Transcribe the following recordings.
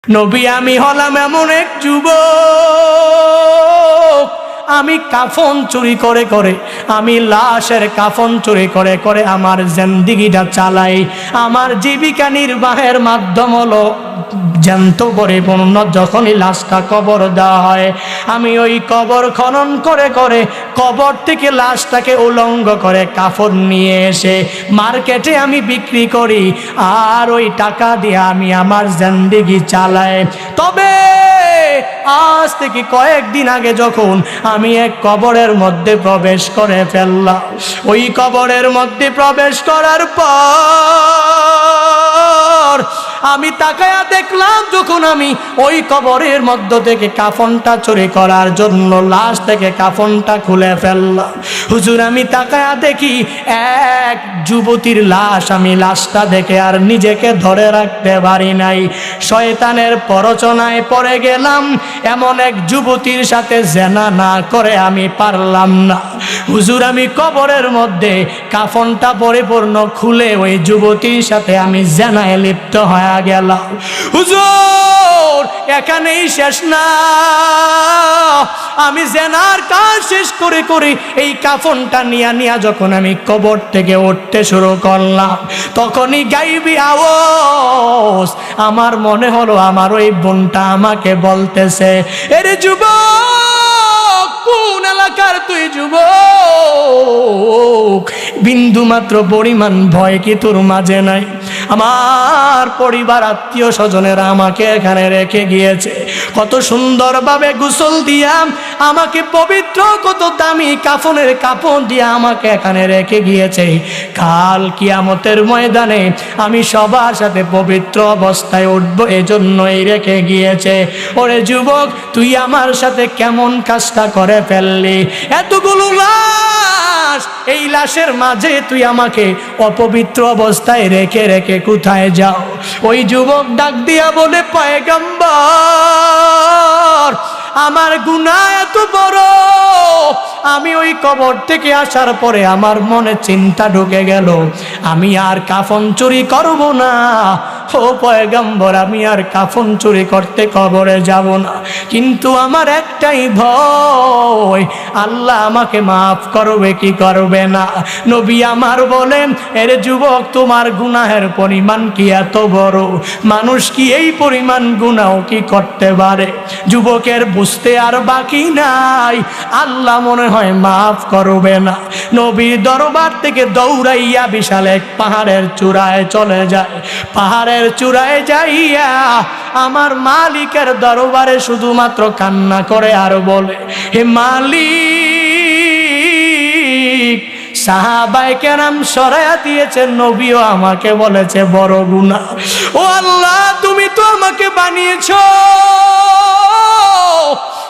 নবী আমি হলাম এমন এক যুবক, আমি কাফন চুরি করে করে, আমি লাশের কাফন চুরি করে করে আমার জিন্দেগিটা চালাই। আমার জীবিকা নির্বাহের মাধ্যম হলো জ্যান্ত পরিপূর্ণ যখনই লাশটা কবর দেওয়া হয়, আমি ওই কবর খনন করে করে কবর থেকে লাশটাকে উলঙ্গ করে কাফন নিয়ে এসে মার্কেটে আমি বিক্রি করি, আর ওই টাকা দিয়ে আমি আমার জিন্দেগি চালাই। তবে আজ থেকে কয়েকদিন আগে যখন আমি এক কবরের মধ্যে প্রবেশ করে ফেললাম, ওই কবরের মধ্যে প্রবেশ করার পর আমি তাকায়া দেখলাম, যখন আমি ওই কবরের মধ্য থেকে কাফনটা চুরি করার জন্য লাশ থেকে কাফনটা খুলে ফেললাম, হুজুর আমি তাকায়া দেখি এক যুবতীর লাশ। আমি লাশটা দেখে আর নিজেকে ধরে রাখতে পারি নাই, শয়তানের প্ররোচনায় পড়ে গেলাম। এমন এক যুবতীর সাথে জেনা না করে আমি পারলাম না। হুজুর আমি কবরের মধ্যে কাফনটা পরিপূর্ণ খুলে ওই যুবতীর সাথে আমি জেনায় লিপ্ত হয়ে গেলাম। হুজুর এখানেই শেষ না, আমি জেনার কাজ শেষ করে করে এই কাফনটা নিয়া যখন আমি কবর থেকে উঠতে শুরু করলাম, তখনই গাইবি আওয়াজ আমার মনে হলো আমার ওই বোনটা আমাকে বলতেছে, এরে যুবক কোন এলাকার তুই যুবক? বিন্দু মাত্র পরিমাণ ভয় কি তোর মাঝে নাই? আমার পরিবার আত্মীয় স্বজনেরা আমাকে এখানে রেখে গিয়েছে, কত সুন্দরভাবে গোসল দিয়া আমাকে পবিত্র, কত দামি কাফনের কাপড় দিয়ে আমাকে এখানে রেখে গিয়েছে। কাল কিয়ামতের ময়দানে আমি সবার সাথে পবিত্র অবস্থায় উঠবো, এজন্যই রেখে গিয়েছে। ওরে যুবক তুই আমার সাথে কেমন কাজটা করে ফেললি? এতগুলো লাশ, এই লাশের মাঝে তুই আমাকে অপবিত্র অবস্থায় রেখে রেখে কোথায় যাও? ওই যুবক ডাক দিয়া বলে, পয়গম্বর আমার গুনাহ এত বড়, আমি ওই কবর থেকে আসার পরে আমার মনে চিন্তা ঢুকে গেল আমি আর কাফন চুরি করব না। ও পয়গম্বর আমি আর কাফন চুরি করতে কবরে যাব না, কিন্তু আমার একটাই ভয়, আল্লাহ আমাকে মাফ করবে কি করবে না? নবী আমার বলেন, এর যুবক তোমার গুনাহের পরিমাণ কি এত বড়? মানুষ কি এই পরিমাণ গুনাহ কি করতে পারে? যুবকের বুঝতে আর বাকি নাই, আল্লাহ মনে হয় মাফ করবে না। নবীর দরবার থেকে দৌড়াইয়া বিশাল এক পাহাড়ের চূড়ায় চলে যায়। পাহাড়ের চূড়ায় যাইয়া আমার মালিকের দরবারে শুধুমাত্র কান্না করে আর বলে, হে মালিক, সাহাবায়ে কেরাম সরায়া দিয়েছেন, নবীও আমাকে বলেছে বড় গুনাহ। ও আল্লাহ তুমি তো আমাকে বানিয়েছো,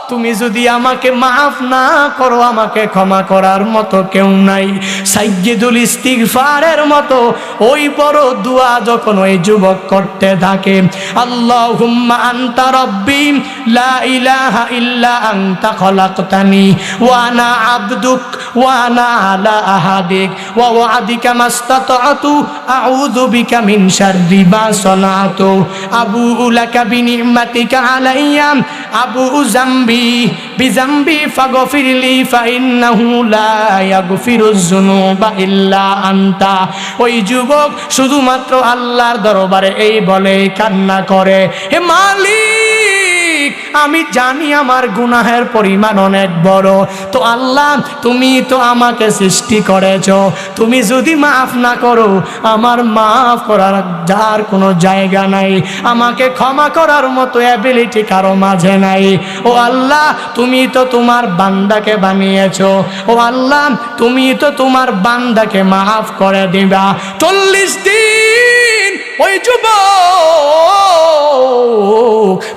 তুমি যদি আমাকে মাফ না করো আমাকে ক্ষমা করার মতো কেউ নাই। সাইয়্যিদুল ইস্তিগফারের মতো ওই বড় দোয়া যখন ওই যুবক করতে থাকে, আল্লাহুম্মা আনতা রাব্বি লা ইলাহা ইল্লা আনতা খলাকতানি ওয়া আনা আবদুক ওয়া আনা আলা আহাদিক ওয়া ওয়াদিকা মাস্তাতআতু আউযু বিকা মিন শাররি মা সানাতু আবুউ লাকা বিনি'মাতিকা আলাইয়া আবুউ যামবি বিজামবি ফাগফিরলি ফাইন্নাহু লা ইয়াগফিরুয যুনুবা ইল্লা আনতা। ওই যুবক শুধুমাত্র আল্লাহর দরবারে এই বলে কান্না করে, হে মালিক আমি জানি আমার গুনাহের পরিমাণ অনেক বড়, তো আল্লাহ তুমি তো আমাকে সৃষ্টি করেছো, তুমি যদি মাফ না করো আমার মাফ করার যার কোনো জায়গা নাই, আমাকে ক্ষমা করার মতো অ্যাবিলিটি কারো মাঝে নাই। ও আল্লাহ তুমি তো তোমার বান্দাকে বানিয়েছো, ও আল্লাহ তুমি তো তোমার বান্দাকে মাফ করে দিবা। 40 দিন ওই যুবক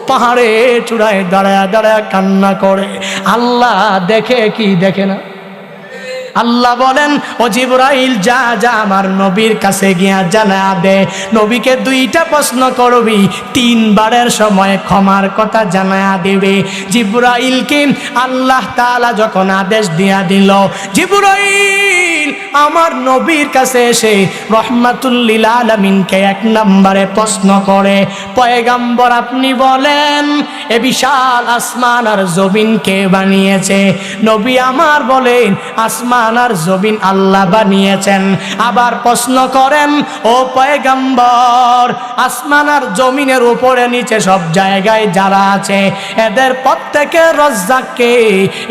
পাহাড়ে চূড়ায় দাঁড়ায় দাঁড়ায় কান্না করে। আল্লাহ দেখে কি দেখে না? আল্লাহ বলেন, ও জিবরাইল যা যা আমার নবীর কাছে গিয়া জানা দে, নবীকে 2টা প্রশ্ন করবি, 3 বারের সময় ক্ষমার কথা জানা দিবে। জিবরাইলকে আল্লাহ তাআলা যখন আদেশ দিয়া দিল, জিবরাইল জিবরাইল আমার নবীর কাছে এসে রহমাতুল লিল আলামিনকে এক নম্বরে প্রশ্ন করে, পয়গম্বর আপনি বলেন এ বিশাল আসমান আর জমিন কে বানিয়েছে? নবী আমার বলেন আসমান আর জমিন আল্লাহ বানিয়েছেন। আবার প্রশ্ন করেন, ও পয়গম্বর আসমান আর জমিনের উপরে নিচে সব জায়গায় যারা আছে এদের প্রত্যেকের রাজ্জাক কে?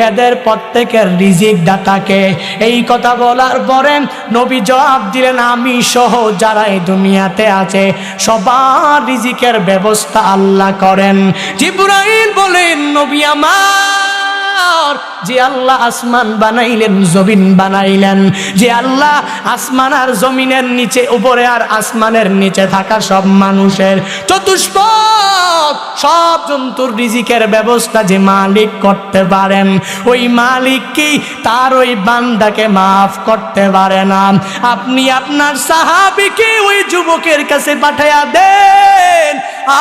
এদের প্রত্যেকের রিজিক দাতা কে? এই কথা বলার পরে নবী জবাব দিলেন, আমি সহ যারা এই দুনিয়াতে আছে সবার রিজিকের ব্যবস্থা আল্লাহ করেন। জিবরাইল বলেন, নবী আমার, যে আল্লাহ আসমান বানাইলেন জমিন বানাইলেন, যে আল্লাহ আসমান আর জমিনের নিচে উপরে আর আসমানের নিচে থাকা সব মানুষের চতুষ্পদ সব জন্তুর রিজিকের ব্যবস্থা যে মালিক করতে পারেন, ওই মালিক কি তার ওই বান্দাকে মাফ করতে পারে না? আপনি আপনার সাহাবীকে ওই যুবকের কাছে পাঠাইয়া দেন,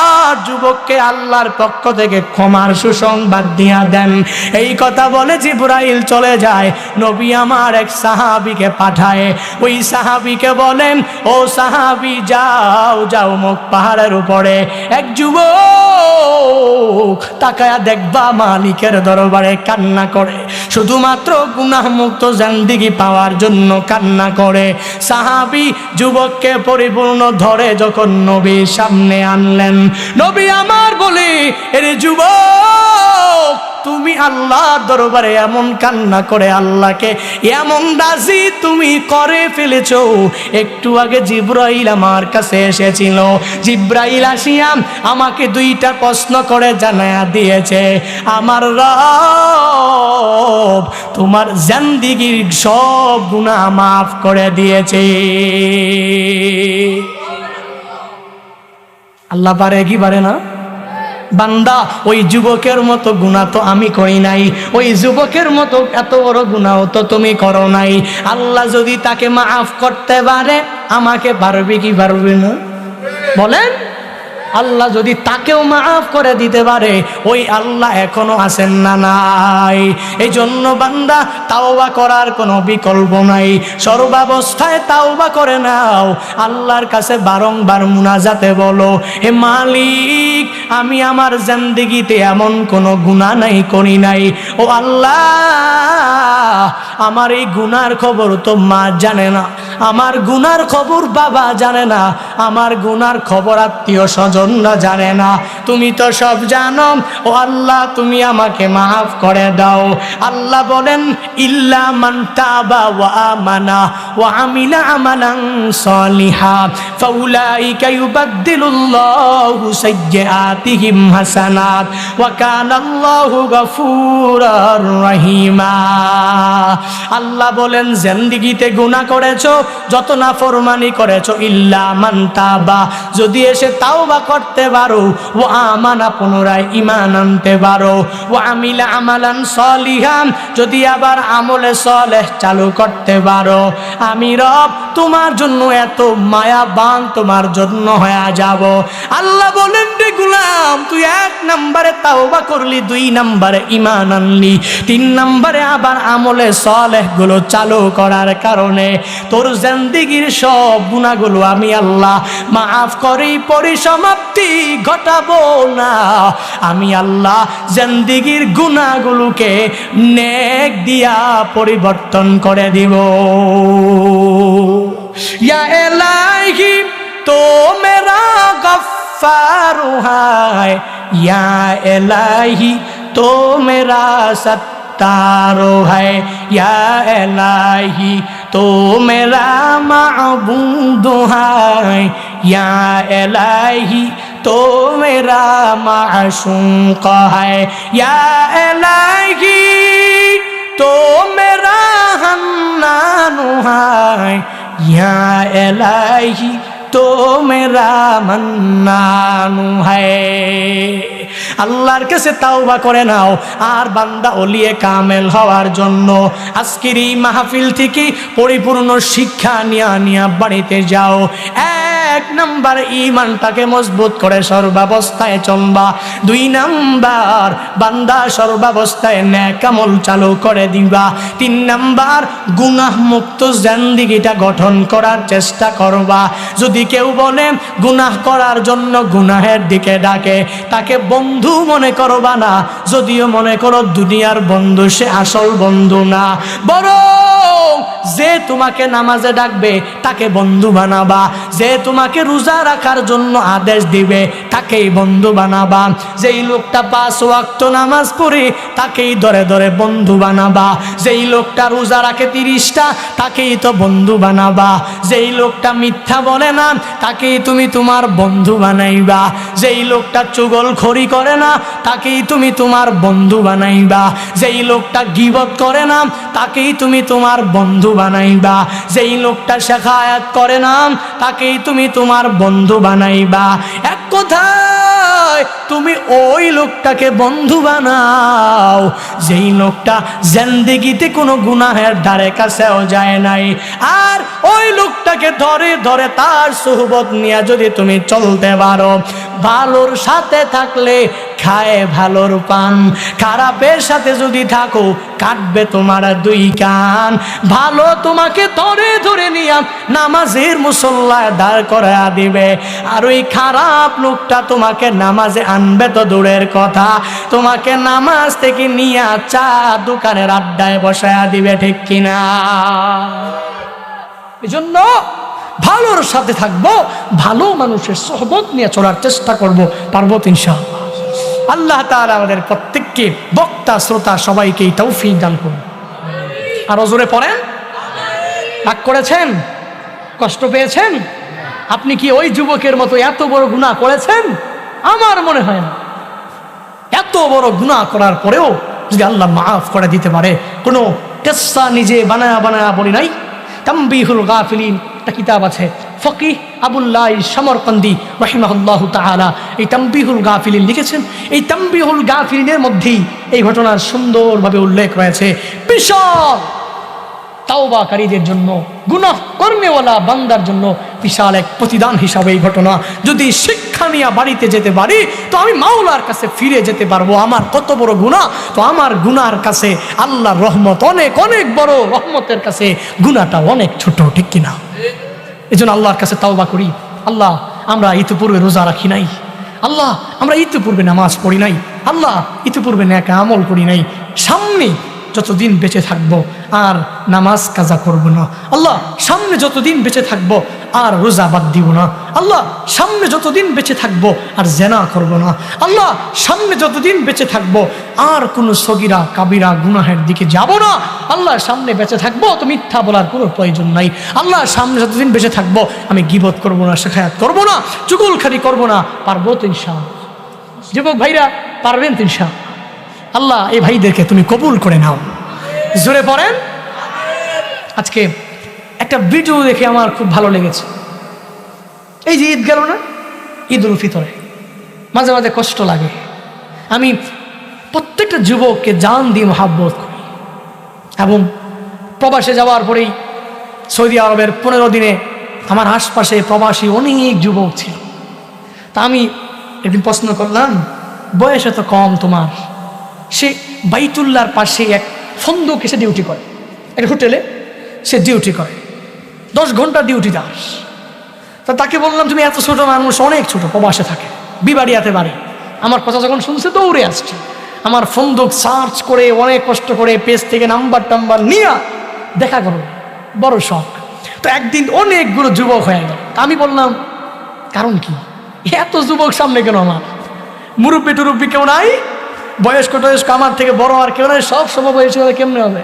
আর যুবককে আল্লাহর পক্ষ থেকে ক্ষমার সুসংবাদ দিয়া দেন। এই কথা বলে জিবরাইল চলে যায়। নবী আমার এক সাহাবীকে পাঠায়, ওই সাহাবীকে বলেন, ও সাহাবী যাও যাও মুখ পাহাড়ের উপরে এক যুবক তাকায়া দেখবা মালিকের দরবারে কান্না করে, শুধুমাত্র গুনাহ মুক্ত জিন্দেগি পাওয়ার জন্য কান্না করে। সাহাবী যুবককে পরিপূর্ণ ধরে যখন নবীর সামনে আনলেন, নবী আমার বলে, এরে যুবক তুমি আল্লাহর দরবারে এমন কান্না করে আল্লাহকে এমন রাজি তুমি করে ফেলেছো। একটু আগে জিবরাইল আমার কাছে এসেছিল, জিবরাইল আসিয়া আমাকে দুইটা প্রশ্ন করে জানায়া দিয়েছে, আমার রব তোমার জিন্দেগীর সব গুনাহ মাফ করে দিয়েছে। আল্লাহ পারে কি পারে না? বান্দা ওই যুবকের মতো গুনাহ তো আমি করি নাই, ওই যুবকের মতো এত বড় গুনাহ তো তুমি করো নাই। আল্লাহ যদি তাকে মাফ করতে পারে আমাকে পারবে কি পারবে না? বলেন, আল্লাহ যদি তাকেও মাফ করে দিতে পারে, ওই আল্লাহ এখনো আছেন না নাই? এই জন্য বান্দা তাওবা করার কোনো বিকল্প নাই, সর্বাবস্থায় তাওবা করে নাও, আল্লাহর কাছে বারংবার মুনাজাতে বলো, হে মালিক আমি আমার জিন্দেগিতে এমন কোনো গুনাহ নাই করি নাই, ও আল্লাহ আমার এই গুনার খবর তো মা জানে না, আমার গুনার খবর বাবা জানে না, আমার গুনার খবর আত্মীয় স্বজনরা জানে না, তুমি তো সব জানো, ও আল্লাহ তুমি আমাকে মাফ করে দাও। আল্লাহ বলেন, ইল্লা মান তাবা ওয়া আমানা ওয়া আমিলা আমালান সালিহা ফাউলাইকা ইউবাদদিলুল্লাহু সাইয়্যাতিহিম হাসানাত ওয়া কানাল্লাহু গফুরার রহিমা। আল্লাহ বলেন, জিন্দেগিতে গুনাহ করেছো, যত নাফরমানি করেছো, ইল্লা মান তাবা, যদি এসে তাওবা করতে পারো, ও আমানা পুনরায় ঈমান আনতে পারো, ও আমিলা আমালান সালিহান, যদি আবার আমলে সালেহ চালু করতে পারো, আমি রব তোমার জন্য এত মায়াবান তোমার জন্য হয়ে যাব। আল্লাহ বলেন, রে গোলাম তুই এক নম্বরে তাওবা করলি, দুই নম্বরে ঈমান আনলি, তিন নম্বরে আবার আমলে সালেহ গুলো চালু করার কারণে তোর জিন্দেগীর সব গুনাহগুলো আমি আল্লাহ মাফ করে পরিসমাপ্তি ঘটাবো না, আমি আল্লাহ জিন্দেগীর গুনাহগুলোকে নেক দিয়া পরিবর্তন করে দিব। ইয়া ইলাহি তো মেরা গফফারু হায়, ইয়া ইলাহি তো মেরা सत्तारो है, या इलाही तो मेरा माबूद है, या इलाही तो मेरा माशूक है, या इलाही तो मेरा हन्नान है, या इलाही तो मेरा मन्नान है। আল্লাহর কাছে তাওবা করে নাও, আর বান্দা ওলিয়ে কামেল হওয়ার জন্য আজকের এই মাহফিল থেকে পরিপূর্ণ শিক্ষা নিয়া বাড়িতে যাও। এক নাম্বার ঈমানটাকে মজবুত করে সর্বাবস্থায় চলবা। 2 নাম্বার বান্দা সর্বাবস্থায় নেক আমল চালু করে দিবা। 3 নাম্বার গুনাহ মুক্ত জিন্দেগিটা গঠন করার চেষ্টা করবা। যদি কেউ বলে গুনাহ করার জন্য গুনাহের দিকে ডাকে, তাকে বন্ধু মনে করবা না। যদিও মনে করো দুনিয়ার বন্ধু, সে আসল বন্ধু না। বরং যে তোমাকে নামাজে ডাকবে তাকে বন্ধু বানাবা। যে তোমাকে রোজা রাখার জন্য আদেশ দিবে তাকেই বন্ধু বানাবা। যেই লোকটা 5 ওয়াক্ত নামাজ পড়ে তাকেই ধরে ধরে বন্ধু বানাবা। যেই লোকটা রোজা রাখে 30টা তাকেই তো বন্ধু বানাবা। যেই লোকটা মিথ্যা বলে না তাকেই তুমি তোমার বন্ধু বানাইবা। যেই লোকটা চুগলখড়ি করে না তাকেই তুমি তোমার বন্ধু বানাইবা। যেই লোকটা গীবত করে না তাকেই তুমি তোমার বন্ধু বানাইবা। যেই লোকটা শেখায়াত করে না তাকেই তুমি তোমার বন্ধু বানাইবা। এক কথায় তুমি ওই লোকটাকে বন্ধু বানাও যেই লোকটা জিন্দেগিতে কোনো গুনাহের ধারে কাছেও যায় নাই। আর ওই লোকটাকে ধরে ধরে তার সুহবত নিয়ে যদি তুমি চলতে পারো, ভালোর সাথে থাকলে খায় ভালোর পান, খারাপের সাথে যদি থাকো কাটবে তোমার 2 কান। ভালো তোমাকে ধরে ধরে নিয়ে নামাজের মুসল্লায় দাঁড় করা দিবে, আর ওই খারাপ লোকটা তোমাকে নামাজে আনবে তো দূরের কথা, তোমাকে নামাজ থেকে নিয়ে চা দোকানের আড্ডায় বসায়া দিবে। ঠিক কিনা? এজন্য ভালোর সাথে থাকবো, ভালো মানুষের সোহবত নিয়ে চলার চেষ্টা করব, পারবো ইনশাআল্লাহ। আল্লাহ তাআলা আমাদের প্রত্যেককে, বক্তা শ্রোতা সবাইকে তৌফিক দান করুন। আরো জোরে পড়েন। রাগ করেছেন? কষ্ট পেয়েছেন? আপনি কি ওই যুবকের মতো এত বড় গুনাহ করেছেন? আমার মনে হয় না। এত বড় গুনাহ করার পরেও যদি আল্লাহ মাফ করে দিতে পারে, কোনো কিসসা নিজে বানায়া বানায়া বলি নাই। তামবিহুল গাফিলিন একটা কিতাব আছে, ফকিহ আবুল্লাহ সমরকন্দি রাহিমাহুল্লাহু তাআলা এই তামবিহুল গাফিলিন লিখেছেন। এই তামবিহুল গাফিলিনের মধ্যেই এই ঘটনার সুন্দরভাবে উল্লেখ রয়েছে। বিশাল তাওবাকারীদের জন্য, গুনাহ কর্মেওয়ালা বান্দার জন্য বিশাল এক প্রতিদান হিসাবে এই ঘটনা। যদি শিক্ষা নিয়ে বাড়িতে যেতে পারি তো আমি মাওলার কাছে ফিরে যেতে পারবো। আমার কত বড় গুনাহ, তো আমার গুনার কাছে আল্লাহর রহমত অনেক অনেক বড়, রহমতের কাছে গুনাহটা অনেক ছোট। ঠিক কিনা? এই জন্য আল্লাহর কাছে তাওবা করি। আল্লাহ, আমরা ইতিপূর্বে রোজা রাখি নাই। আল্লাহ, আমরা ইতিপূর্বে নামাজ পড়ি নাই। আল্লাহ, ইতিপূর্বে নেক আমল করি নাই। সামনে যতদিন বেঁচে থাকবো আর নামাজ কাজা করব না। আল্লাহ, সামনে যতদিন বেঁচে থাকবো আর রোজা বাদ দিব না। আল্লাহ, সামনে যতদিন বেঁচে থাকবো আর জেনা করব না। আল্লাহ, সামনে যতদিন বেঁচে থাকবো আর কোনো সগীরা কাবিরা গুনাহের দিকে যাব না। আল্লাহ, সামনে বেঁচে থাকবো তো মিথ্যা বলার কোনো প্রয়োজন নাই। আল্লাহ, সামনে যতদিন বেঁচে থাকবো আমি গীবত করব না, শেখায়াত করব না, চুগলখড়ি করব না। পারবো তো ইনশাআল্লাহ? যুবক ভাইরা, পারবেন তো ইনশাআল্লাহ? আল্লাহ, এই ভাইদেরকে তুমি কবুল করে নাও। জোরে পড়েন। আজকে একটা ভিডিও দেখে আমার খুব ভালো লেগেছে। এই যে ঈদ গেল না, ঈদ উল ফিতরে মাঝে মাঝে কষ্ট লাগে। আমি প্রত্যেকটা যুবককে জান দিয়ে মহাব্বত করি, এবং প্রবাসে যাওয়ার পরেই সৌদি আরবের 15 দিনে আমার আশপাশে প্রবাসী অনেক যুবক ছিল। তা আমি একদিন প্রশ্ন করলাম, বয়স এত কম তোমার? সে বাইতুল্লাহর পাশে এক ফন্দক এসে ডিউটি করে, এক হোটেলে সে ডিউটি করে, 10 ঘন্টা ডিউটি দাস। তা তাকে বললাম, তুমি এত ছোট মানুষ, অনেক ছোট, প্রবাসে থাকে, বিবাড়িয়াতে বাড়ি। আমার কথা যখন শুনছে দৌড়ে আসছে। আমার ফন্দক সার্চ করে অনেক কষ্ট করে পেজ থেকে নাম্বার টাম্বার নিয়ে দেখা করো, বড় শখ। তো একদিন অনেকগুলো যুবক হয়ে গেল। আমি বললাম, কারণ কি এত যুবক সামনে কেন? আমার মুরব্বী টুরব্বী কেউ নাই, বয়স্ক টয়স্ক আমার থেকে বড় আর কেউ নাই, সব সমবয়সী হলে কেমনে হবে?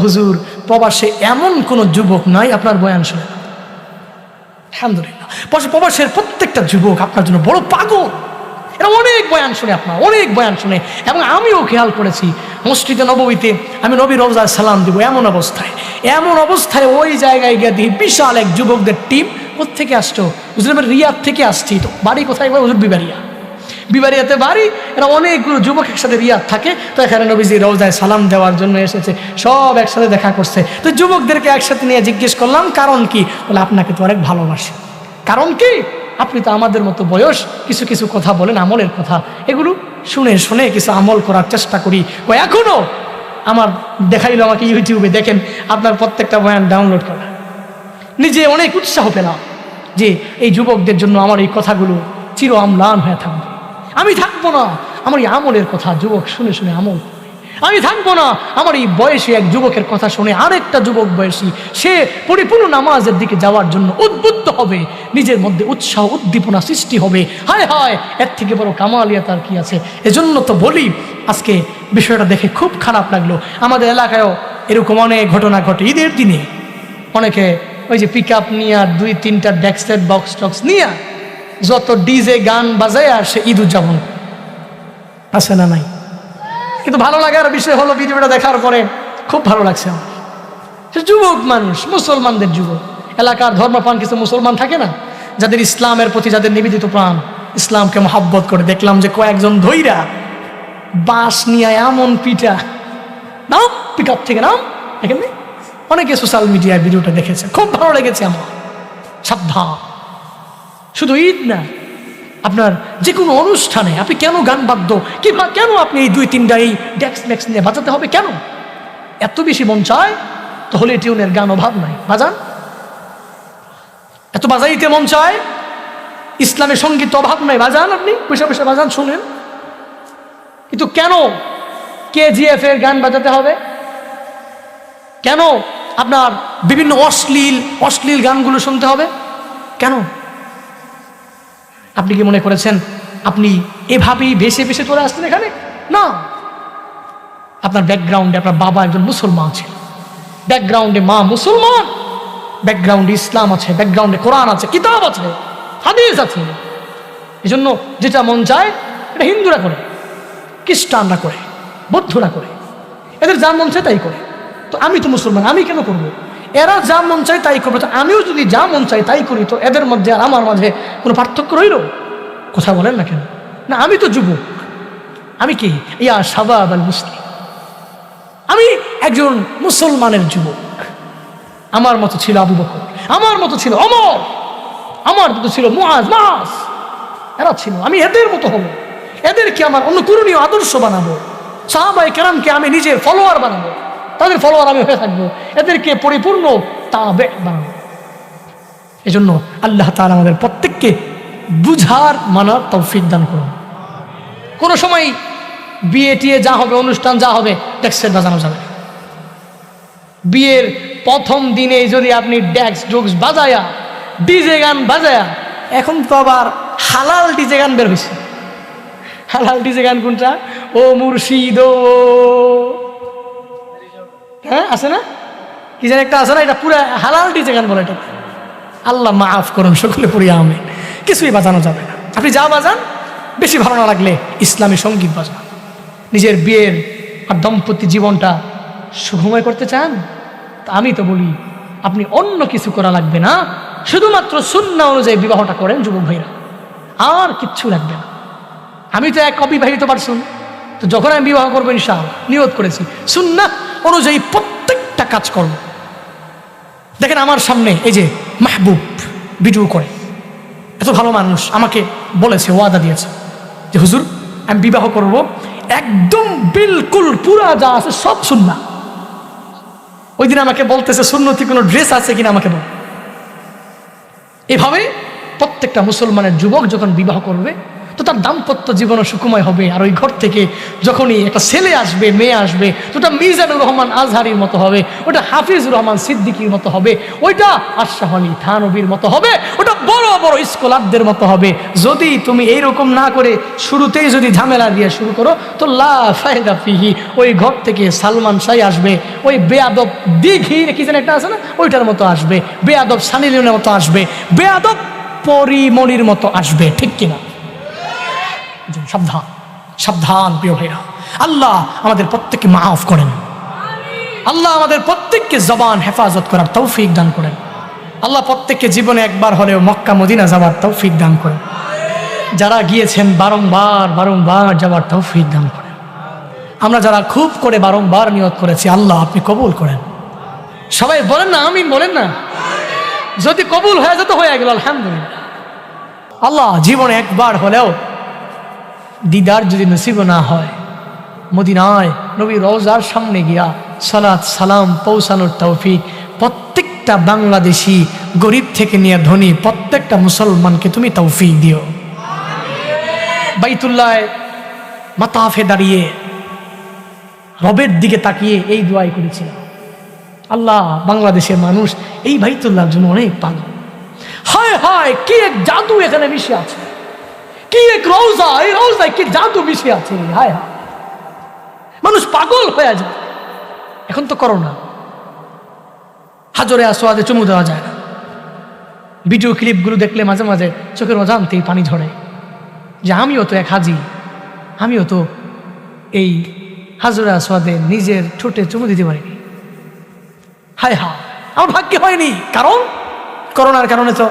হুজুর, প্রবাসে এমন কোন যুবক নাই আপনার বয়ান শুনে। আলহামদুলিল্লাহ, প্রবাসের প্রত্যেকটা যুবক আপনার জন্য বড় পাগল। এরা অনেক বয়ান শুনে, আপনার অনেক বয়ান শুনে। এবং আমিও খেয়াল করেছি, মসজিদে নববীতে আমি নবী রওজায় সালাম দিব, এমন অবস্থায় ওই জায়গায় গিয়ে দিই বিশাল এক যুবকদের টিম। কোথেকে আসতো? হুজুর, আমি রিয়াদ থেকে আসছি। তো বাড়ি কোথায়? হুজুর, বিবাড়িয়াতে বাড়ি। এরা অনেকগুলো যুবক একসাথে রিয়াদ থাকে। তো এখানে নবীজি রওজায় সালাম দেওয়ার জন্য এসেছে, সব একসাথে দেখা করছে। তো যুবকদেরকে একসাথে নিয়ে জিজ্ঞেস করলাম, কারণ কি? বলে, আপনাকে তো অনেক ভালোবাসে। কারণ কি? আপনি তো আমাদের মতো বয়স, কিছু কিছু কথা বলেন আমলের কথা, এগুলো শুনে শুনে কিছু আমল করার চেষ্টা করি। এখনও আমার দেখাইলো আমাকে ইউটিউবে, দেখেন আপনার প্রত্যেকটা বয়ান ডাউনলোড করা। নিজে অনেক উৎসাহ পেলাম যে এই যুবকদের জন্য আমার এই কথাগুলো চির অম্লান হয়ে থাকবে। আমি থাকবো না আমার এই আমলের কথা যুবক শুনে শুনে আমল করবে। আমি থাকবো না আমার এই বয়সী এক যুবকের কথা শুনে আরেকটা যুবক বয়সী সে পরিপূর্ণ নামাজের দিকে যাওয়ার জন্য উদ্বুদ্ধ হবে, নিজের মধ্যে উৎসাহ উদ্দীপনা সৃষ্টি হবে। হায় হায়, এর থেকে বড় কামালিয়াত আর কি আছে। এজন্য তো বলি, আজকে বিষয়টা দেখে খুব খারাপ লাগলো। আমাদের এলাকায়ও এরকম অনেক ঘটনা ঘটে। ঈদের দিনে অনেকে ওই যে পিক আপ নিয়ে 2-3টা ডেস্কের বক্স টক্স নিয়ে যত ডিজে গান বাজায় আর সে ঈদ উদযাপন আছে না নাই? কিন্তু ভালো লাগার বিষয় হলো ভিডিওটা দেখার পরে খুব ভালো লাগছে আমার। সে যুবক মানুষ, মুসলমানদের যুবক, এলাকার ধর্মপ্রাণ কিছু মুসলমান থাকে না, যাদের ইসলামের প্রতি যাদের নিবেদিত প্রাণ, ইসলামকে মহাব্বত করে। দেখলাম যে কয়েকজন ধৈরা বাঁশ নিয়ে এমন পিঠা, নাম পিক আপ থেকে নাম, এখানে অনেকে সোশ্যাল মিডিয়ায় ভিডিওটা দেখেছে, খুব ভালো লেগেছে আমার। সাবধান, শুধু ঈদ না, আপনার যে কোনো অনুষ্ঠানে আপনি কেন গান বাদ্য কিংবা কেন আপনি এই 2-3টা এই ডেক্স ম্যাক্স নিয়ে বাজাতে হবে কেন? এত বেশি মন চায় তাহলে টিউনের গান অভাব নাই, বাজান। এত বাজাইতে মন চায়, ইসলামের সঙ্গীত অভাব নাই, বাজান। আপনি পয়সা পয়সা বাজান, শুনেন। কিন্তু কেন KGF এর গান বাজাতে হবে? কেন আপনার বিভিন্ন অশ্লীল গানগুলো শুনতে হবে কেন? আপনি কি মনে করেছেন আপনি এভাবেই ভেসে ভেসে চলে আসছেন এখানে? না, আপনার ব্যাকগ্রাউন্ডে আপনার বাবা একজন মুসলমান ছিল, ব্যাকগ্রাউন্ডে মা মুসলমান, ব্যাকগ্রাউন্ডে ইসলাম আছে, ব্যাকগ্রাউন্ডে কোরআন আছে, কিতাব আছে, হাদিস আছে। এই জন্য যেটা মন চায় এটা হিন্দুরা করে, খ্রিস্টানরা করে, বৌদ্ধরা করে, এদের যা মন চায় তাই করে। তো আমি তো মুসলমান, আমি কেন করবো? এরা যা মন চায় তাই করবে। তো আমিও যদি যা মন চাই তাই করি, তো এদের মধ্যে আর আমার মাঝে কোনো পার্থক্য রইল? কথা বলেন না কেন? না, আমি তো যুবক, আমি কি ইয়া শাবাব আল মুসলিম, আমি একজন মুসলমানের যুবক। আমার মতো ছিল আবু বকর, আমার মতো ছিল ওমর, আমার মতো ছিল মুআজ, মাস, এরা ছিল। আমি এদের মতো হব, এদেরকে আমার অনুকরণীয় আদর্শ বানাবো, সাহাবায়ে কেরামকে আমি নিজের ফলোয়ার বানাবো, তাদের ফলোয়ার আমি হয়ে থাকবো, এদেরকে পরিপূর্ণ তাবে বানাবো। এজন্য আল্লাহ তাআলা আমাদের প্রত্যেককে বুঝার মানার তৌফিক দান করুন। কোনো সময় বিয়ে টিয়ে যা হবে, অনুষ্ঠান যা হবে, ডেক্সের বাজানো যাবে না। বিয়ের প্রথম দিনে যদি আপনি ডেক্স ডুক্স বাজায়া, ডিজে গান বাজায়া, এখন তো আবার হালাল ডিজে গান বের হয়েছে। হালাল ডিজে গান কোনটা? ও মুর্শিদ, হ্যাঁ আছে না, কি যেন একটা আছে না, এটা পুরো হালাল ডিজে গান বলে। এটা আল্লাহ মাফ করুন, সকলে পড়িয়া আমি কিছুই বাজানো যাবে না। আপনি যা বাজান, বেশি ভালো না লাগলে ইসলামী সঙ্গীত বাজান। নিজের বিয়ের আর দাম্পত্য জীবনটা সুখময় করতে চান? তা আমি তো বলি আপনি অন্য কিছু করা লাগবে না, শুধুমাত্র সুন্নাহ অনুযায়ী বিবাহটা করেন যুবক ভাইরা, আর কিচ্ছু লাগবে না। আমি তো এক অবিবাহিত পারসন, তো যখন আমি বিবাহ করবো ইনশাআল্লাহ নিয়ত করেছি সুন্নাহ অনুযায়ী প্রত্যেকটা কাজ করব। দেখেন আমার সামনে এই যে মাহবুব ভিডিও করে, এত ভালো মানুষ, আমাকে বলেছে, ওয়াদা দিয়েছে যে হুজুর আমি বিবাহ করব, একদম বিলকুল পুরা যা আছে সব সুন্নাহ। ওই দিন আমাকে বলতেছে সুন্নতি কোনো ড্রেস আছে কিনা আমাকে বল। এভাবে প্রত্যেকটা মুসলমানের যুবক যখন বিবাহ করবে তো তার দাম্পত্য জীবনও সুখময় হবে। আর ওই ঘর থেকে যখনই একটা ছেলে আসবে, মেয়ে আসবে, তো ওটা মিজানুর রহমান আজহারির মতো হবে, ওটা হাফিজুর রহমান সিদ্দিকীর মতো হবে, ওইটা আশরাফ আলী থানভীর মতো হবে, ওটা বড় বড় স্কলারদের মতো হবে। যদি তুমি এইরকম না করে শুরুতেই যদি ঝামেলা দিয়ে শুরু করো তো লা ফায়দা ফিহি, ওই ঘর থেকে সালমান শাহ আসবে, ওই বেয়াদব দিঘি কি যেন একটা আছে না, ওইটার মতো আসবে, বেয়াদব সানি লিওনের মতো আসবে, বেয়াদব পরিমণির মতো আসবে। ঠিক কিনা? সাবধান, সাবধান প্রিয় ভাইরা। আল্লাহ আমাদের প্রত্যেককে মাফ করেন, আল্লাহ আমাদের প্রত্যেককে জবান হেফাজত করার তৌফিক দান করেন, আল্লাহ প্রত্যেককে জীবনে একবার হলেও মক্কা মদিনা যাওয়ার তৌফিক দান করেন, যারা গিয়েছেন বারংবার বারংবার যাওয়ার তৌফিক দান করেন। আমরা যারা খুব করে বারংবার নিয়ত করেছি আল্লাহ আপনি কবুল করেন। সবাই বলেন না আমিন, বলেন না। যদি কবুল হয়ে যেত হয়ে গেল আলহামদুলিল্লাহ। আল্লাহ জীবনে একবার হলেও দিদার যদি নসিব না হয়, মদিনায় নবী রওজার সামনে গিয়া সালাত সালাম পৌঁছানোর তৌফিক প্রত্যেকটা বাংলাদেশি, গরিব থেকে নিয়ে ধনী, প্রত্যেকটা মুসলমানকে তুমি তৌফিক দিও। বাইতুল্লাহ মাতাফে দাঁড়িয়ে রবের দিকে তাকিয়ে এই দোয়াই করেছিলাম, আল্লাহ বাংলাদেশের মানুষ এই বাইতুল্লাহর জন্য অনেক পাগল। হায় হায়, কি এক জাদু এখানে মিশে আছে, কি এক রওজা, এই রওজায় কি জাদু মিশে আছে। হায় হায়, মানুষ পাগল হয়ে যায়। এখন তো করোনা, হাজরে আসওয়াদে চুমু দেওয়া যায় না। ভিডিও ক্লিপগুলো দেখলে মাঝে মাঝে চোখের অজান্তেই পানি ঝরে, যে আমিও তো এক হাজি, আমিও তো এই হাজরে আসওয়াদে নিজের ঠোঁটে চুমু দিতে পারিনি। হায় হায়, আমার ভাগ্যে হয়নি, কারণ করোনার কারণে তো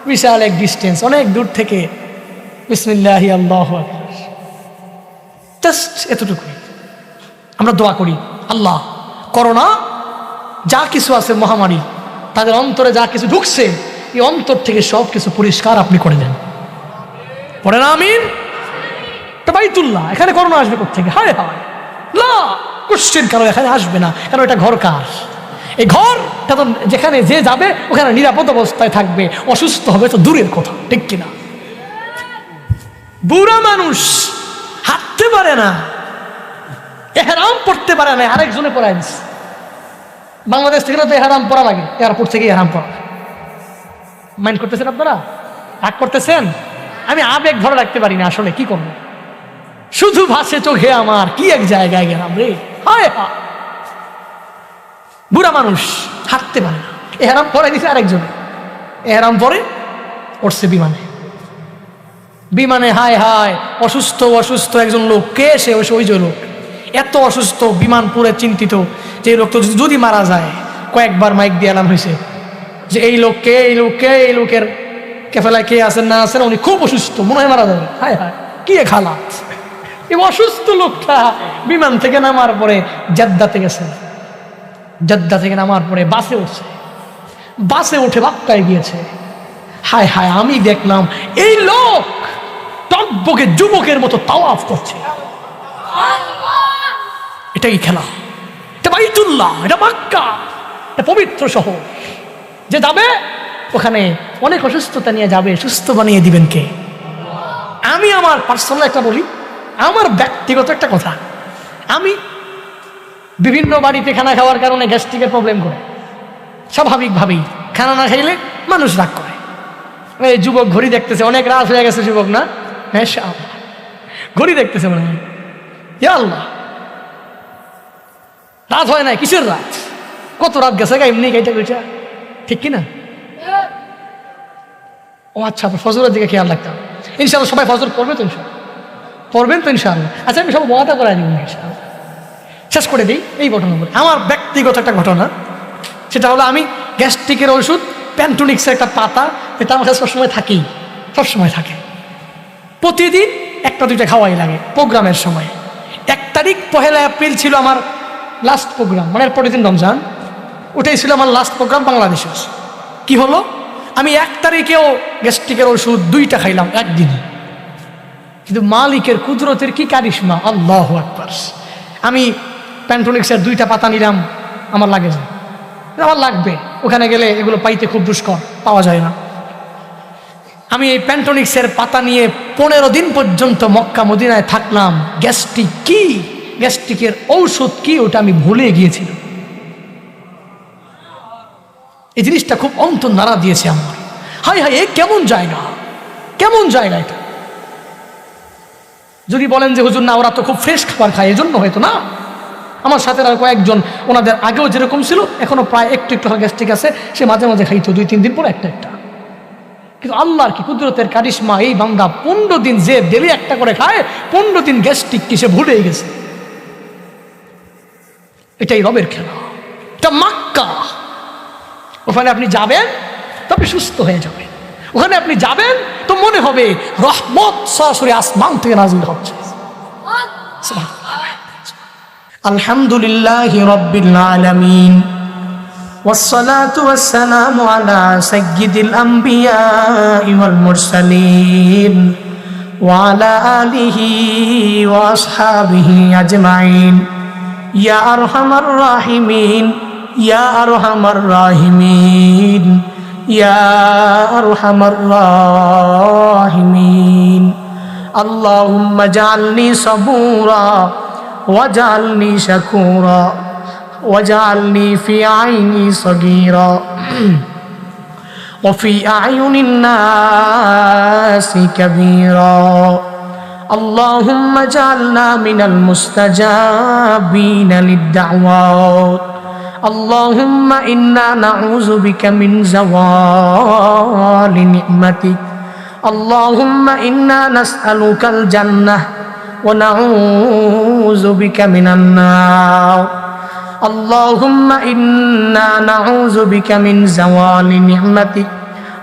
বিশাল এক ডিস্টেন্স, অনেক দূর থেকে বিসমিল্লাহি আল্লাহু আকবার, জাস্ট এতটুকুই। আমরা দোয়া করি, আল্লাহ করোনা যা কিছু আছে মহামারী, তাদের অন্তরে যা কিছু ঢুকছে, এই অন্তর থেকে সব কিছু পরিষ্কার আপনি করে দেন। পড়ে না আমিন। বাইতুল্লাহ, এখানে করোনা আসবে কোথেকে? হায় হায়, না কোশ্চেন কারো এখানে আসবে না, কারণ এটা ঘর কার? এই ঘরটা তো যেখানে যে যাবে ওখানে নিরাপদ অবস্থায় থাকবে, অসুস্থ হবে তো দূরের কথা, ঠিক কিনা? বুড়া মানুষ হাঁটতে পারে না, এহরাম পড়তে পারে না, আরেকজনে পড়ায় দিচ্ছে। বাংলাদেশ থেকে না তো এহরাম পড়া লাগে, এয়ারপোর্ট থেকে এহরাম পড়া। মাইন্ড করতেছেন আপনারা? রাগ করতেছেন? আমি আবেগ ধরে রাখতে পারি না, আসলে কি করবো, শুধু ভাসে চোখে আমার, কি এক জায়গায় গেলাম রে। হায় হায়, বুড়া মানুষ হাঁটতে পারে না, এহরাম পরে দিছে আরেকজনে, এহরাম পরে উঠছে বিমানে। বিমানে হায় হায়, অসুস্থ অসুস্থ একজন লোক, কে সে? ওই যে লোক এত অসুস্থ, বিমান পুরো চিন্তিত যে এই লোক তো যদি মারা যায়। কয়েকবার মাইক দিয়ে এলাম হয়েছে যে এই লোককে, এই লোককে, এই লোকের কেফেলায় কে আছেন না আছেন, উনি খুব অসুস্থ, মনে হয় মারা যাবে। হায় হায়, কি এক হালাত। এই অসুস্থ লোকটা বিমান থেকে নামার পরে জেদ্দাতে গেছে, জেদ্দা থেকে নামার পরে বাসে উঠছে, বাসে উঠে বাক্কায় গিয়েছে। হায় হায়, আমি দেখলাম এই লোক টকবকে যুবকের মতো তাওয়াফ করছে। এটা কি খেলা? এটা বাইতুল্লাহ, এটা মক্কা, এটা পবিত্র শহর। যে যাবে ওখানে অনেক অসুস্থতা নিয়ে যাবে, সুস্থ বানিয়ে দিবেন কে? আমি আমার পার্সোনাল একটা বলি, আমার ব্যক্তিগত একটা কথা, আমি বিভিন্ন বাড়িতে খানা খাওয়ার কারণে গ্যাস্ট্রিকের প্রবলেম করে, স্বাভাবিকভাবেই খানা না খাইলে মানুষ রাগ করে। এই যুবক ঘড়ি দেখতেছে, অনেক রাত হয়ে গেছে যুবক না? হ্যাঁ, ঘড়ি দেখতেছে, মনে হয় ইয়া আল্লাহ রাত হয় নাই, কিসের রাত? কত রাত গেছে গা, এমনি গাইটা গইটা, ঠিক কিনা? ও আচ্ছা, ফজরের দিকে খেয়াল রাখতাম। ইনশাআল্লাহ সবাই ফজর পড়বে তো, ইনশাআল্লাহ পড়বেন তো ইনশাআল্লাহ। আচ্ছা, আমি সব ওয়াদা করাই দিব ইনশাআল্লাহ। শেষ করে দিই এই ঘটনা বলে, আমার ব্যক্তিগত একটা ঘটনা। সেটা হলো, আমি গ্যাস্ট্রিকের ওষুধ প্যান্টোনিক্সের একটা পাতা, এটা আমার কাছে সবসময় থাকেই, সবসময় থাকে। প্রতিদিন একটা দুইটা খাওয়াই লাগে প্রোগ্রামের সময়। 1 তারিখ 1 এপ্রিল ছিল আমার লাস্ট প্রোগ্রাম, মানে পরের দিন রমজান, ওটাই ছিল আমার লাস্ট প্রোগ্রাম বাংলাদেশে। কি হলো, আমি 1 তারিখেও গ্যাস্ট্রিকের ওষুধ 2টা খাইলাম একদিনে। কিন্তু মালিকের কুদরতের কি কারিশমা, আল্লাহু আকবার। আমি প্যান্টোনিক্সের 2টা পাতা নিলাম, আমার লাগে না, আমার লাগবে, ওখানে গেলে এগুলো পাইতে খুব দুষ্কর, পাওয়া যায় না। আমি এই প্যান্টোনিক্সের পাতা নিয়ে 15 দিন পর্যন্ত মক্কা মদিনায় থাকলাম। গ্যাস্ট্রিক কি, গ্যাস্ট্রিকের ঔষধ কি, ওটা আমি ভুলে গিয়েছিলাম। এই জিনিসটা খুব অন্তর নাড়া দিয়েছে আমার। হাই হাই, এ কেমন জায়গা, কেমন জায়গা এটা। যদি বলেন যে হুজুর না, ওরা তো খুব ফ্রেশ খাবার খায়, এজন্য হয়তো না। আমার সাথে আর কয়েকজন, ওনাদের আগেও যেরকম ছিল এখনো প্রায় একটু একটু গ্যাস্ট্রিক আছে, সে মাঝে মাঝে খাইতো 2-3 দিন পর একটা একটা। কিন্তু আল্লাহর কি কুদরতের কারিশমা, এই বান্দা 15 দিন যে ডেলি একটা করে খায়, 15 দিন গ্যাস্ট্রিক কি সে ভুলেই গেছে। এটাই রবের খেলা, এটা মক্কা। ওখানে আপনি যাবেন তবে সুস্থ হয়ে যাবেন, ওখানে আপনি যাবেন তো মনে হবে রহমত সরাসরি আসমান থেকে নাযিল হচ্ছে। আলহামদুলিল্লাহি রাব্বিল আলামিন والصلاة والسلام على سيد الأنبياء والمرسلين وعلى آله وأصحابه أجمعين يا أرحم الراحمين يا أرحم الراحمين يا أرحم الراحمين اللهم اجعلني صبورا واجعلني شكورا واجعلني في عيني صغيرا وفي أعين الناس كبيرا اللهم اجعلنا من المستجابين للدعوات اللهم إنا نعوذ بك من زوال نعمتك اللهم إنا نسألك الجنة ونعوذ بك من النار اللهم إنا نعوذ بك من زوال نعمتك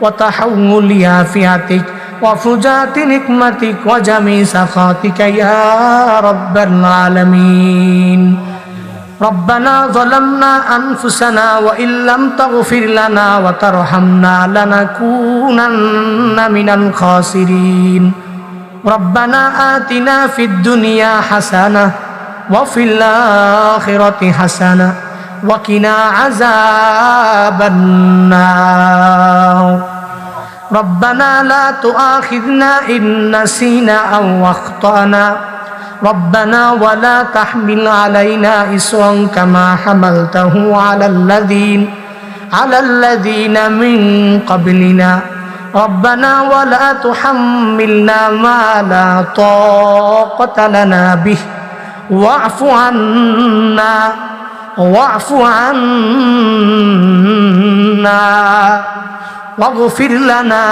وتحول عافيتك وفجاءة نقمتك وجميع سخطك يا رب العالمين ربنا ظلمنا أنفسنا وإن لم تغفر لنا وترحمنا لنكونن من الخاسرين ربنا آتنا في الدنيا حسنة وفي الآخرة حسنة وقنا عذاب النار ربنا لا تؤاخذنا إن نسينا أو أخطأنا ربنا ولا تحمل علينا إصرا كما حملته على الذين من قبلنا ربنا ولا تحملنا ما لا طاقة لنا به واعف عنا واغفر لنا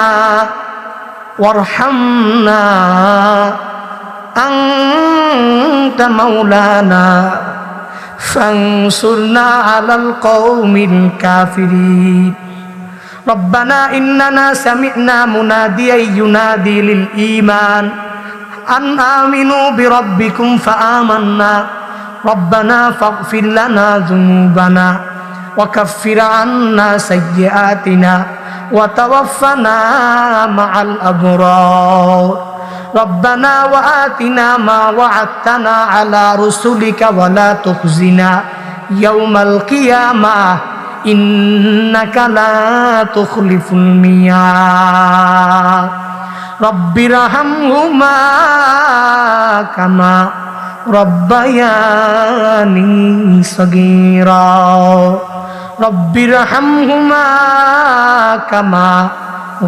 وارحمنا أنت مولانا فانصرنا على القوم الكافرين ربنا إننا سمعنا مناديا ينادي للإيمان أن آمنوا بربكم فآمنا ربنا فاغفر لنا ذنوبنا وكفر عنا سيئاتنا وتوفنا مع الأبرار ربنا وآتنا ما وعدتنا على رسلك ولا تخزنا يوم القيامة إنك لا تخلف الميعاد رب ارحمهما كما ربياني صغيرا رب ارحمهما كما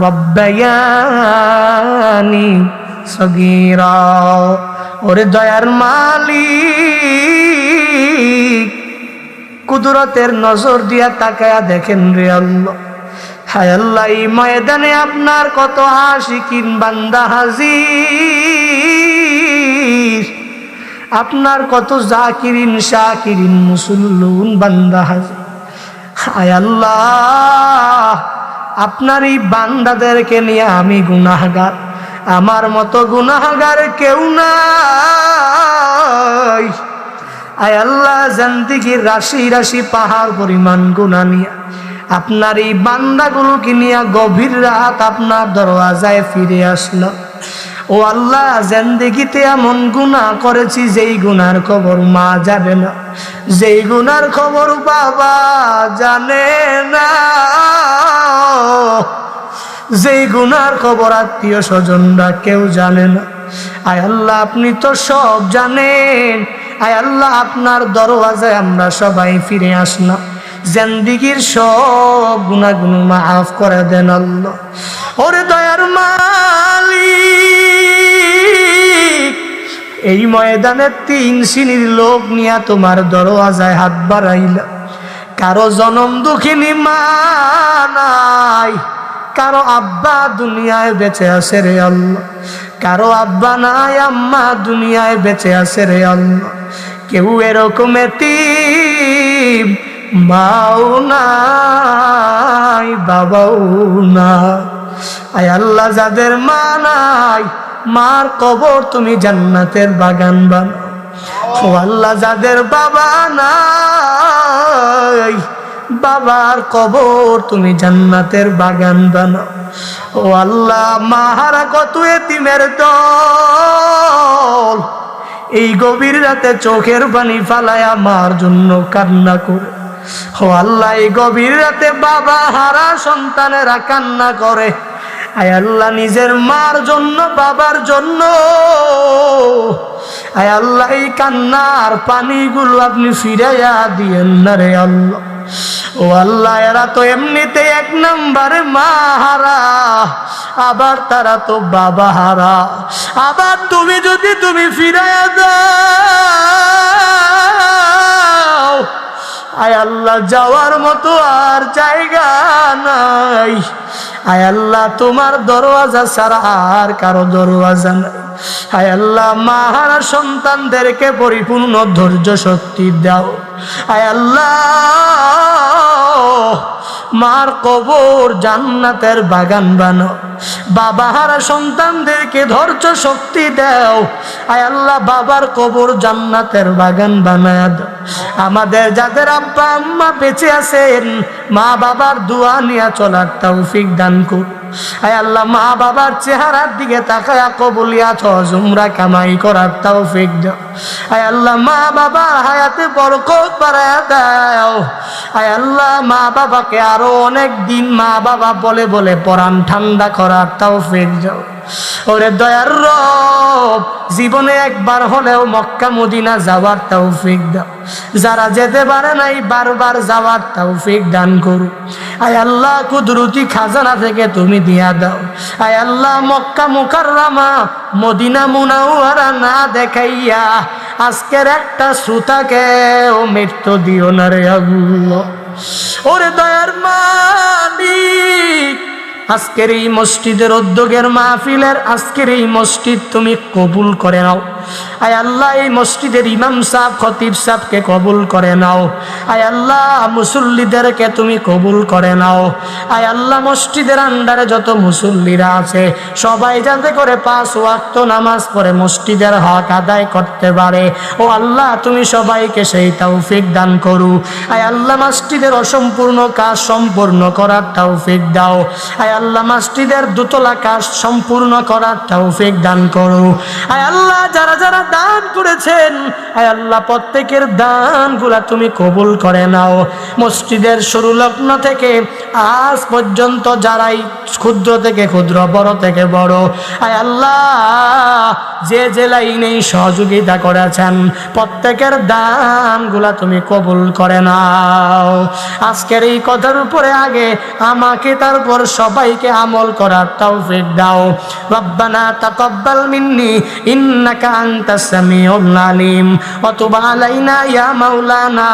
ربياني صغيرا ওরে দয়ার মালিক কুদরতের নজর দিয়া তাকায়া দেখেন রে আল্লাহ হায় আল্লাহ এই ময়দানে আপনার কত আশিকিন বান্দা হাজির আপনার কত জাকিরিন শাকিরিন মুসল্লুন বান্দা হাজির হায় আল্লাহ আপনার এই বান্দাদেরকে নিয়ে আমি গুনাহগার আমার মতো গুনাহগার কেউ নাই আয় আল্লাহ জিন্দেগির রাশি রাশি পাহাড় পরিমাণ গুনাহ নিয়ে আপনার এই বান্দাগুলোকে নিয়ে গভীর রাত আপনার দরওয়াজায় ফিরে আসলো ও আল্লাহ জিন্দেগিতে এমন গুনাহ করেছি যেই গুনার খবর মা যাবে না যেই গুনার খবর বাবা জানে না যেই গুনার খবর আত্মীয় স্বজনরা কেউ জানে না আয় আল্লাহ আপনি তো সব জানেন আয় আল্লাহ আপনার দরওয়াজায় আমরা সবাই ফিরে আসলাম জিন্দেগির সব গুনাহগুলো মাফ করে দেন আল্লাহ ওরে দয়ার মালিক এই ময়দানে 3 শ্রেণীর লোক নিয়ে তোমার দরওয়াজায় হাত বাড়াইলা কারো জনম দুঃখিনী মা নাই কারো আব্বা দুনিয়ায় বেঁচে আছে রে আল্লাহ কারো আব্বা নাই আম্মা দুনিয়ায় বেঁচে আছে রে আল্লাহ কেউ এরকম এতিম মাও নাই বাবাও না আয় আল্লাহ যাদের মা নাই মার কবর তুমি জান্নাতের বাগান বানাও ও আল্লাহ যাদের বাবা নাই বাবার কবর তুমি জান্নাতের বাগান বানাও। ও আল্লাহ, মাহারা কত এতিমের দল এই গভীর রাতে চোখের পানি ফালায় আমার জন্য কান্না করে। ও আল্লাহ, এই গভীর রাতে বাবা হারা সন্তানেরা কান্না করে। আয় আল্লাহ, নিজের মার জন্য, বাবার জন্য, আয় আল্লাহ, এই কান্নার পানিগুলো আপনি ফিরাইয়া দিয়েন না রে আল্লাহ। ও আল্লাহ, এরা তো এমনিতে এক নম্বরে মা হারা, আবার তারা তো বাবা হারা। আবার তুমি যদি ফিরাইয়া দাও, আয় আল্লাহ, যাওয়ার মতো আর জায়গা নাই। আয় আল্লাহ, তোমার দরওয়াজা ছাড়া আর কারো দরওয়াজা নাই। আয় আল্লাহ, মাহারা সন্তানদেরকে পরিপূর্ণ ধৈর্য শক্তি দাও। আয় আল্লাহ, মার কবর জান্নাতের বাগান বানাও। বাবাহারা সন্তানদেরকে ধৈর্য শক্তি দাও। আয় আল্লাহ, বাবার কবর জান্নাতের বাগান বানায় দাও। আমাদের যাদের আব্বা আম্মা বেঁচে আছেন, মা বাবার দোয়া নিয়ে চলার তৌফিক দান করুন। আয় আল্লাহ, মা বাবার চেহারার দিকে তাকায়া কবুলিয়াত হজ উমরা কামাই করার তৌফিক দাও। আয় আল্লাহ, মা বাবার হায়াতে বরকত বাড়ায়া দাও। আয় আল্লাহ, মা বাবাকে আরো অনেক দিন মা বাবা বলে বলে পরাণ ঠান্ডা করার তৌফিক দাও। ওরে দয়ার রব, জীবনে একবার হলেও মক্কা মদিনা যাওয়ার তৌফিক দাও। যারা যেতে পারে নাই, বারবার যাওয়ার তৌফিক দান করু। আয় আল্লাহ, কুদরতি খাজানা থেকে তুমি দিয়া দাও। আয় আল্লাহ, মক্কা মুকাররমা মদিনা মুনাওয়ারা না দেখাইয়া আজকের একটা শ্রোতাকে ও মৃত্যু দিও না রে আল্লাহ। ওরে দয়ার মালিক, আজকের এই মসজিদের উদ্যোগের মাহফিলের আজকের এই মসজিদ তুমি কবুল করে নাও। আয় আল্লাহ, এই মসজিদের ইমাম সাহেব, খতিব সাহেবকে কবুল করে নাও। আয় আল্লাহ, মুসল্লিদেরকে তুমি কবুল করে নাও। আয় আল্লাহ, মসজিদের আন্ডারে যত মুসল্লিরা আছে সবাই যাতে করে 5 ওয়াক্ত নামাজ পড়ে মসজিদের হক আদায় করতে পারে। ও আল্লাহ, তুমি সবাইকে সেই তৌফিক দান করু। আয় আল্লাহ, মসজিদের অসম্পূর্ণ কাজ সম্পূর্ণ করার তৌফিক দাও। আয় আল্লাহ, মসজিদের দোতলা কাজ সম্পূর্ণ করার তৌফিক দান করু। আয় আল্লাহ, যারা যারা দান করেছেন, আয় আল্লাহ, প্রত্যেকের দানগুলা তুমি কবুল করে নাও। মসজিদের শুরু লগ্ন থেকে আজ পর্যন্ত যারাই ক্ষুদ্র থেকে ক্ষুদ্র, বড় থেকে বড়, আয় আল্লাহ, যে যে লাইনেই সহযোগিতা করেছেন প্রত্যেকের দানগুলা তুমি কবুল করে নাও। আজকের এই কথার উপরে আগে আমাকে, তারপর সবাইকে আমল করার তৌফিক দাও। রব্বানা তাকাব্বাল মিন্নি ইন্নাকা আনতাস সামিউল আলিম ওয়া তুব আলাইনা ইয়া মাওলানা।